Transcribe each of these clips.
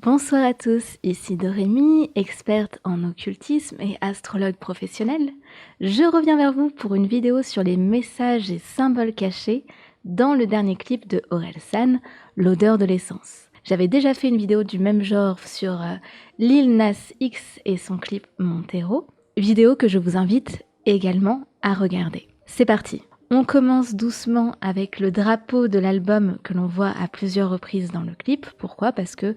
Bonsoir à tous, ici Dorémy, experte en occultisme et astrologue professionnelle. Je reviens vers vous pour une vidéo sur les messages et symboles cachés dans le dernier clip de Orelsan, L'odeur de l'essence. J'avais déjà fait une vidéo du même genre sur Lil Nas X et son clip Montero, vidéo que je vous invite également à regarder. C'est parti! On commence doucement avec le drapeau de l'album que l'on voit à plusieurs reprises dans le clip. Pourquoi? Parce que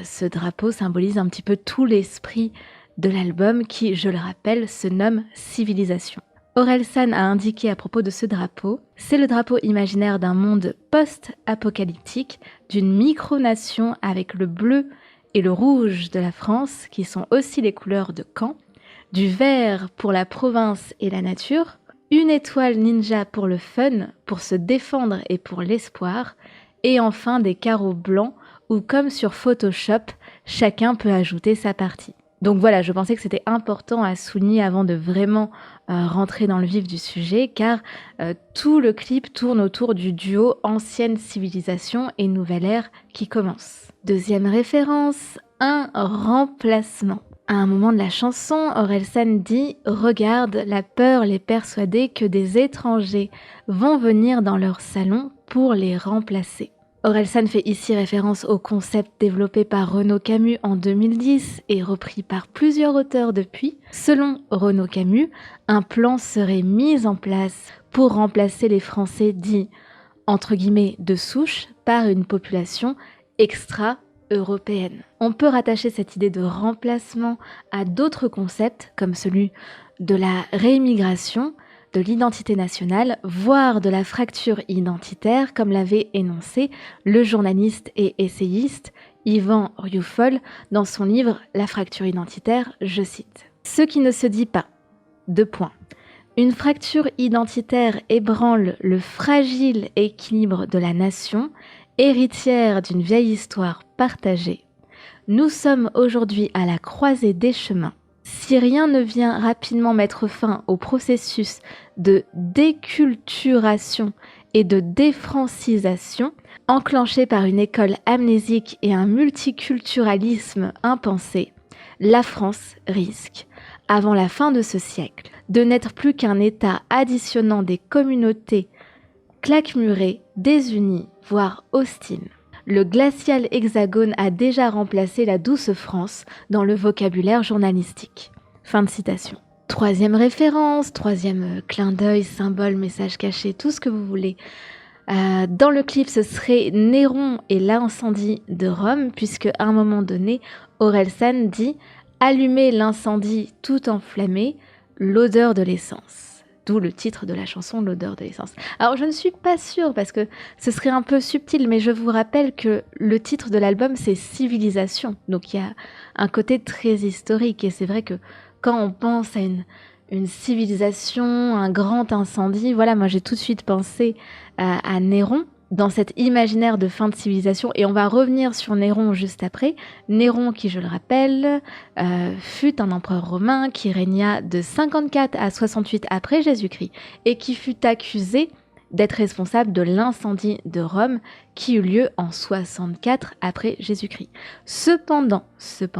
ce drapeau symbolise un petit peu tout l'esprit de l'album qui, je le rappelle, se nomme Civilisation. Orelsan a indiqué à propos de ce drapeau, c'est le drapeau imaginaire d'un monde post-apocalyptique, d'une micronation avec le bleu et le rouge de la France, qui sont aussi les couleurs de Caen, du vert pour la province et la nature, une étoile ninja pour le fun, pour se défendre et pour l'espoir, et enfin des carreaux blancs où, comme sur Photoshop, chacun peut ajouter sa partie. Donc voilà, je pensais que c'était important à souligner avant de vraiment rentrer dans le vif du sujet, car tout le clip tourne autour du duo ancienne civilisation et nouvelle ère qui commence. Deuxième référence, un remplacement. À un moment de la chanson, Orelsan dit « Regarde, la peur les persuader que des étrangers vont venir dans leur salon pour les remplacer ». Orelsan fait ici référence au concept développé par Renaud Camus en 2010 et repris par plusieurs auteurs depuis. Selon Renaud Camus, un plan serait mis en place pour remplacer les Français dits entre guillemets de souche par une population extra-européenne. On peut rattacher cette idée de remplacement à d'autres concepts comme celui de la réimmigration, de l'identité nationale, voire de la fracture identitaire, comme l'avait énoncé le journaliste et essayiste Yvan Rioufol dans son livre La fracture identitaire, je cite. Ce qui ne se dit pas. Deux points. Une fracture identitaire ébranle le fragile équilibre de la nation, héritière d'une vieille histoire partagée. Nous sommes aujourd'hui à la croisée des chemins. Si rien ne vient rapidement mettre fin au processus de déculturation et de défrancisation, enclenché par une école amnésique et un multiculturalisme impensé, la France risque, avant la fin de ce siècle, de n'être plus qu'un État additionnant des communautés claquemurées, désunies, voire hostiles. Le glacial hexagone a déjà remplacé la douce France dans le vocabulaire journalistique. Fin de citation. Troisième référence, troisième clin d'œil, symbole, message caché, tout ce que vous voulez. Dans le clip, ce serait Néron et l'incendie de Rome, puisque à un moment donné, Orelsan dit « Allumer l'incendie tout enflammé, l'odeur de l'essence ». D'où le titre de la chanson, L'odeur de l'essence. Alors je ne suis pas sûre parce que ce serait un peu subtil, mais je vous rappelle que le titre de l'album c'est Civilisation. Donc il y a un côté très historique et c'est vrai que quand on pense à une civilisation, un grand incendie, voilà, moi j'ai tout de suite pensé à Néron dans cet imaginaire de fin de civilisation, et on va revenir sur Néron juste après. Néron, qui je le rappelle, fut un empereur romain qui régna de 54 à 68 après Jésus-Christ, et qui fut accusé d'être responsable de l'incendie de Rome qui eut lieu en 64 après Jésus-Christ. Cependant, cette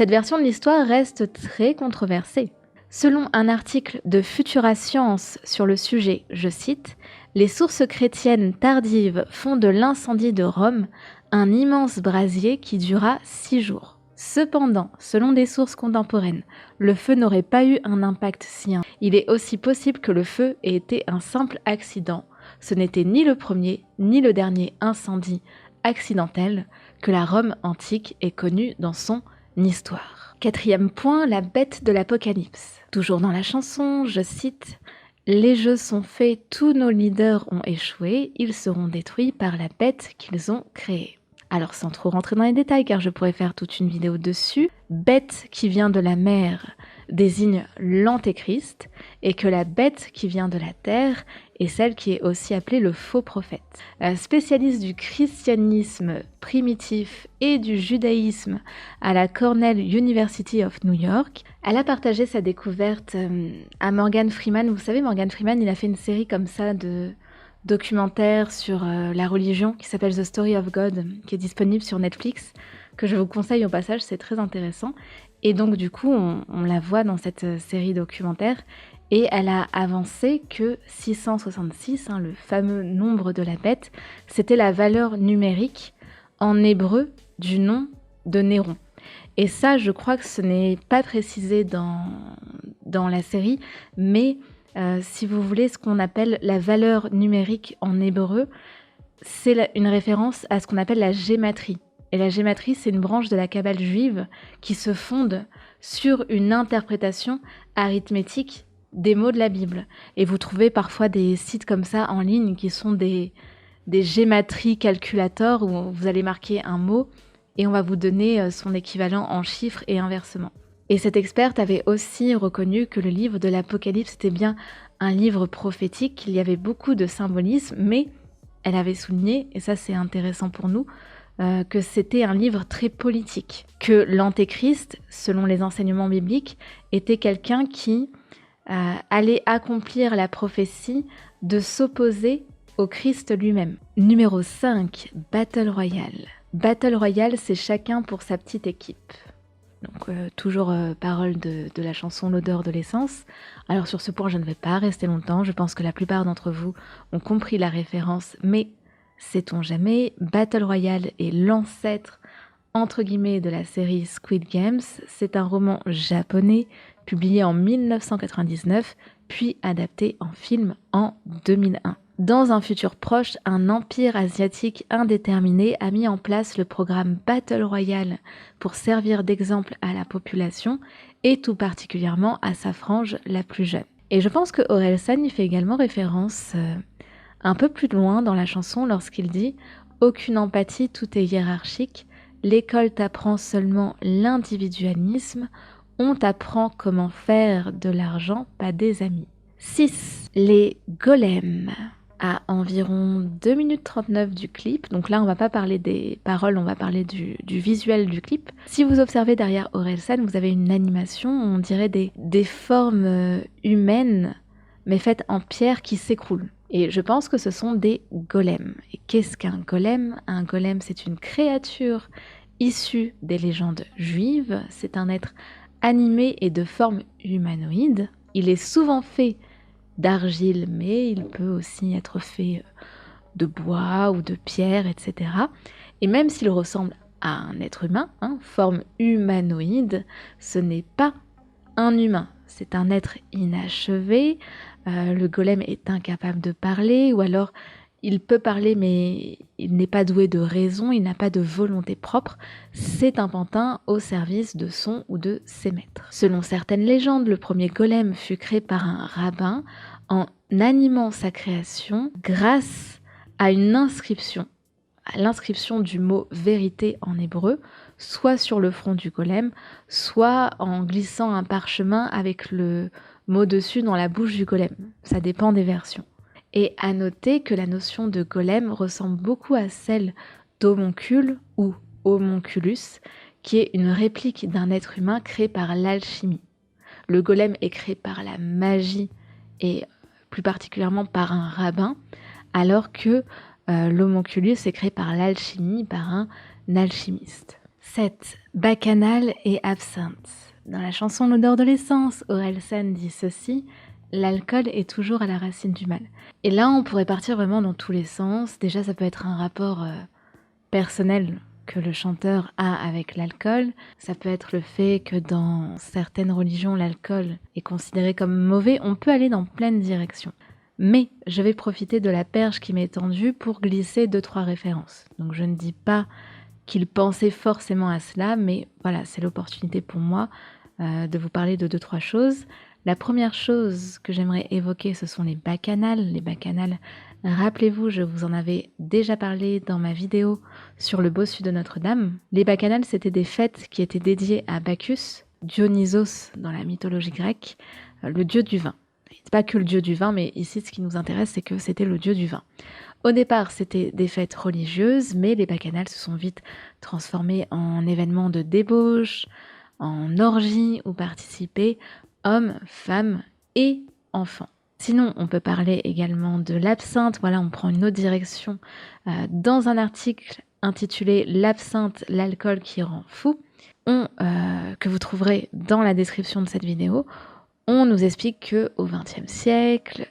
version de l'histoire reste très controversée. Selon un article de Futura Science sur le sujet, je cite, « Les sources chrétiennes tardives font de l'incendie de Rome un immense brasier qui dura 6 jours. Cependant, selon des sources contemporaines, le feu n'aurait pas eu un impact si important. Il est aussi possible que le feu ait été un simple accident. Ce n'était ni le premier ni le dernier incendie accidentel que la Rome antique ait connu dans son histoire. » Quatrième point, la bête de l'Apocalypse. Toujours dans la chanson, je cite « Les jeux sont faits, tous nos leaders ont échoué, ils seront détruits par la bête qu'ils ont créée. » Alors sans trop rentrer dans les détails car je pourrais faire toute une vidéo dessus, bête qui vient de la mer désigne l'antéchrist et que la bête qui vient de la terre est celle qui est aussi appelée le faux prophète. Spécialiste du christianisme primitif et du judaïsme à la Cornell University of New York, elle a partagé sa découverte à Morgan Freeman. Vous savez, Morgan Freeman, il a fait une série comme ça de documentaire sur la religion qui s'appelle The Story of God, qui est disponible sur Netflix, que je vous conseille au passage, c'est très intéressant. Et donc du coup, on la voit dans cette série documentaire, et elle a avancé que 666, le fameux nombre de la bête, c'était la valeur numérique en hébreu du nom de Néron. Et ça, je crois que ce n'est pas précisé dans la série, mais si vous voulez, ce qu'on appelle la valeur numérique en hébreu, c'est une référence à ce qu'on appelle la gématrie. Et la gématrie, c'est une branche de la Kabbale juive qui se fonde sur une interprétation arithmétique des mots de la Bible. Et vous trouvez parfois des sites comme ça en ligne qui sont des gématries calculators où vous allez marquer un mot et on va vous donner son équivalent en chiffres et inversement. Et cette experte avait aussi reconnu que le livre de l'Apocalypse était bien un livre prophétique, qu'il y avait beaucoup de symbolisme, mais elle avait souligné, et ça c'est intéressant pour nous, que c'était un livre très politique, que l'Antéchrist, selon les enseignements bibliques, était quelqu'un qui allait accomplir la prophétie de s'opposer au Christ lui-même. Numéro 5, Battle Royale. Battle Royale, c'est chacun pour sa petite équipe. Donc toujours parole de la chanson L'odeur de l'essence. Alors sur ce point, je ne vais pas rester longtemps. Je pense que la plupart d'entre vous ont compris la référence, mais sait-on jamais, Battle Royale est l'ancêtre entre guillemets de la série Squid Games. C'est un roman japonais publié en 1999, puis adapté en film en 2001. Dans un futur proche, un empire asiatique indéterminé a mis en place le programme Battle Royale pour servir d'exemple à la population et tout particulièrement à sa frange la plus jeune. Et je pense que Orelsan y fait également référence un peu plus loin dans la chanson lorsqu'il dit « Aucune empathie, tout est hiérarchique, l'école t'apprend seulement l'individualisme, on t'apprend comment faire de l'argent, pas des amis. » 6. Les golems. À environ 2 minutes 39 du clip, donc là on va pas parler des paroles, on va parler du visuel du clip. Si vous observez derrière Orelsan, vous avez une animation, on dirait des formes humaines, mais faites en pierre qui s'écroulent. Et je pense que ce sont des golems. Et qu'est-ce qu'un golem ? Un golem, c'est une créature issue des légendes juives, c'est un être animé et de forme humanoïde. Il est souvent fait d'argile, mais il peut aussi être fait de bois ou de pierre, etc. Et même s'il ressemble à un être humain, forme humanoïde, ce n'est pas un humain, c'est un être inachevé. Le golem est incapable de parler, ou alors il peut parler, mais il n'est pas doué de raison, il n'a pas de volonté propre. C'est un pantin au service de son ou de ses maîtres. Selon certaines légendes, le premier golem fut créé par un rabbin en animant sa création grâce à une inscription, à l'inscription du mot vérité en hébreu, soit sur le front du golem, soit en glissant un parchemin avec le mot dessus dans la bouche du golem. Ça dépend des versions. Et à noter que la notion de golem ressemble beaucoup à celle d'homoncule ou homonculus, qui est une réplique d'un être humain créé par l'alchimie. Le golem est créé par la magie et plus particulièrement par un rabbin, alors que l'homonculus est créé par l'alchimie, par un alchimiste. 7. Bacchanal et absinthe. Dans la chanson L'odeur de l'essence, Orelsan dit ceci: l'alcool est toujours à la racine du mal. Et là, on pourrait partir vraiment dans tous les sens. Déjà, ça peut être un rapport personnel que le chanteur a avec l'alcool. Ça peut être le fait que dans certaines religions, l'alcool est considéré comme mauvais. On peut aller dans plein de directions. Mais je vais profiter de la perche qui m'est tendue pour glisser 2-3 références. Donc je ne dis pas qu'il pensait forcément à cela, mais voilà, c'est l'opportunité pour moi de vous parler de 2-3 choses. La première chose que j'aimerais évoquer, ce sont les bacchanales. Les bacchanales, rappelez-vous, je vous en avais déjà parlé dans ma vidéo sur le bossu de Notre-Dame. Les bacchanales, c'était des fêtes qui étaient dédiées à Bacchus, Dionysos dans la mythologie grecque, le dieu du vin. C'est pas que le dieu du vin, mais ici, ce qui nous intéresse, c'est que c'était le dieu du vin. Au départ, c'était des fêtes religieuses, mais les bacchanales se sont vite transformées en événements de débauche, en orgies où participaient hommes, femmes et enfants. Sinon, on peut parler également de l'absinthe. Voilà, on prend une autre direction dans un article intitulé «L'absinthe, l'alcool qui rend fou», que vous trouverez dans la description de cette vidéo. On nous explique qu'au XXe siècle,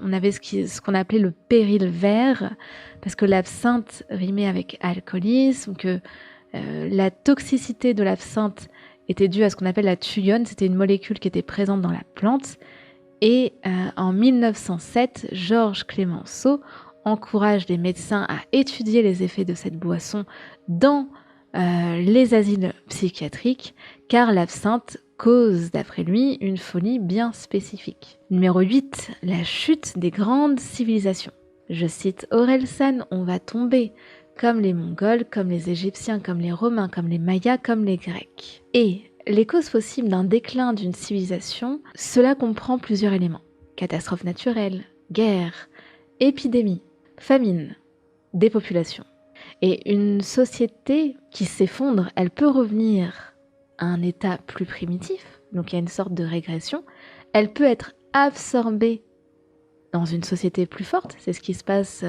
on avait ce qu'on appelait le péril vert, parce que l'absinthe rimait avec alcoolisme, que la toxicité de l'absinthe était due à ce qu'on appelle la thulione, c'était une molécule qui était présente dans la plante. Et en 1907, Georges Clemenceau encourage les médecins à étudier les effets de cette boisson dans les asiles psychiatriques, car l'absinthe cause, d'après lui, une folie bien spécifique. Numéro 8, la chute des grandes civilisations. Je cite Orelsan, on va tomber comme les Mongols, comme les Égyptiens, comme les Romains, comme les Mayas, comme les Grecs. Et les causes possibles d'un déclin d'une civilisation, cela comprend plusieurs éléments. Catastrophes naturelles, guerre, épidémie, famine, dépopulation. Et une société qui s'effondre, elle peut revenir à un état plus primitif, donc il y a une sorte de régression. Elle peut être absorbée dans une société plus forte, c'est ce qui se passe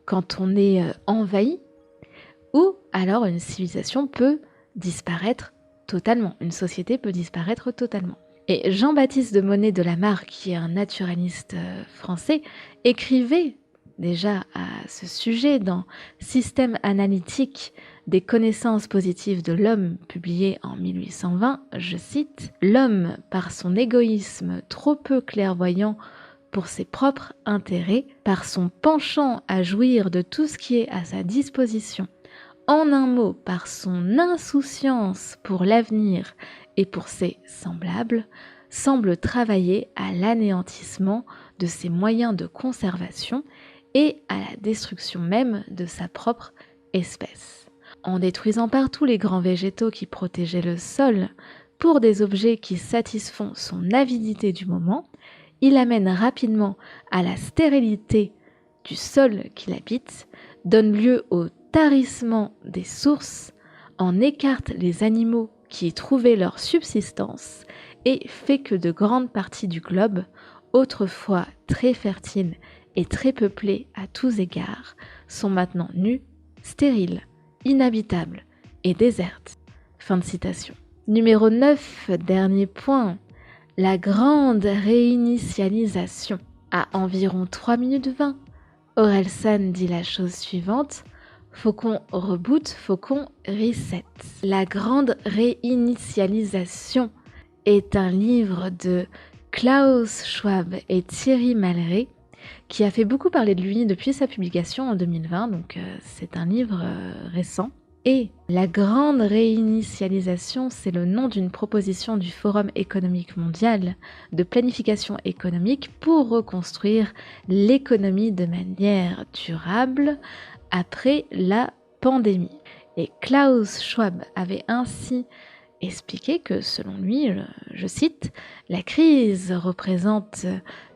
quand on est envahi, ou alors une civilisation peut disparaître totalement, une société peut disparaître totalement. Et Jean-Baptiste de Monnet de la Mare, qui est un naturaliste français, écrivait déjà à ce sujet dans Système analytique des connaissances positives de l'homme, publié en 1820, je cite, « L'homme, par son égoïsme trop peu clairvoyant pour ses propres intérêts, par son penchant à jouir de tout ce qui est à sa disposition, en un mot, par son insouciance pour l'avenir et pour ses semblables, semble travailler à l'anéantissement de ses moyens de conservation et à la destruction même de sa propre espèce. En détruisant partout les grands végétaux qui protégeaient le sol pour des objets qui satisfont son avidité du moment, il amène rapidement à la stérilité du sol qu'il habite, donne lieu au tarissement des sources, en écarte les animaux qui y trouvaient leur subsistance et fait que de grandes parties du globe, autrefois très fertiles et très peuplées à tous égards, sont maintenant nues, stériles, inhabitables et désertes. » Fin de citation. Numéro 9, dernier point. La grande réinitialisation. À environ 3 minutes 20, Orelsan dit la chose suivante. Faut qu'on reboot, faut qu'on reset. La grande réinitialisation est un livre de Klaus Schwab et Thierry Malraux qui a fait beaucoup parler de lui depuis sa publication en 2020, donc c'est un livre récent. Et la grande réinitialisation, c'est le nom d'une proposition du Forum économique mondial de planification économique pour reconstruire l'économie de manière durable après la pandémie. Et Klaus Schwab avait ainsi expliqué que, selon lui, je cite, « La crise représente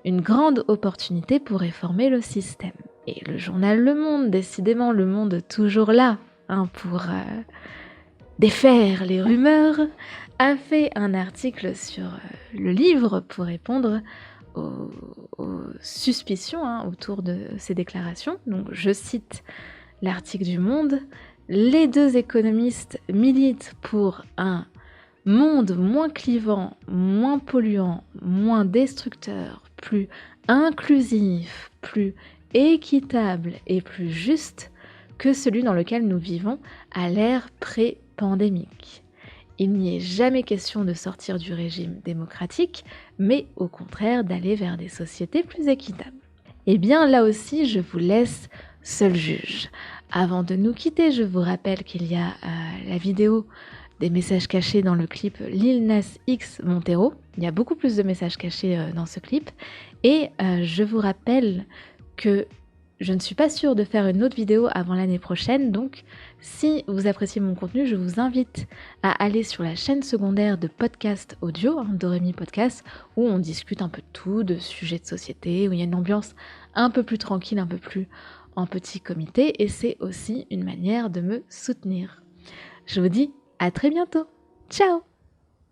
une grande opportunité pour réformer le système. » Et le journal Le Monde, décidément le Monde toujours là, pour défaire les rumeurs, a fait un article sur le livre pour répondre aux suspicions autour de ces déclarations. Donc je cite l'article du Monde. Les deux économistes militent pour un monde moins clivant, moins polluant, moins destructeur, plus inclusif, plus équitable et plus juste que celui dans lequel nous vivons à l'ère pré-pandémique. Il n'y est jamais question de sortir du régime démocratique, mais au contraire d'aller vers des sociétés plus équitables. Eh bien là aussi, je vous laisse seul juge. Avant de nous quitter, je vous rappelle qu'il y a la vidéo des messages cachés dans le clip Lil Nas X Montero. Il y a beaucoup plus de messages cachés dans ce clip. Et je vous rappelle que je ne suis pas sûre de faire une autre vidéo avant l'année prochaine, donc si vous appréciez mon contenu, je vous invite à aller sur la chaîne secondaire de podcast audio, Doremi Podcast, où on discute un peu de tout, de sujets de société, où il y a une ambiance un peu plus tranquille, un peu plus en petit comité, et c'est aussi une manière de me soutenir. Je vous dis à très bientôt. Ciao!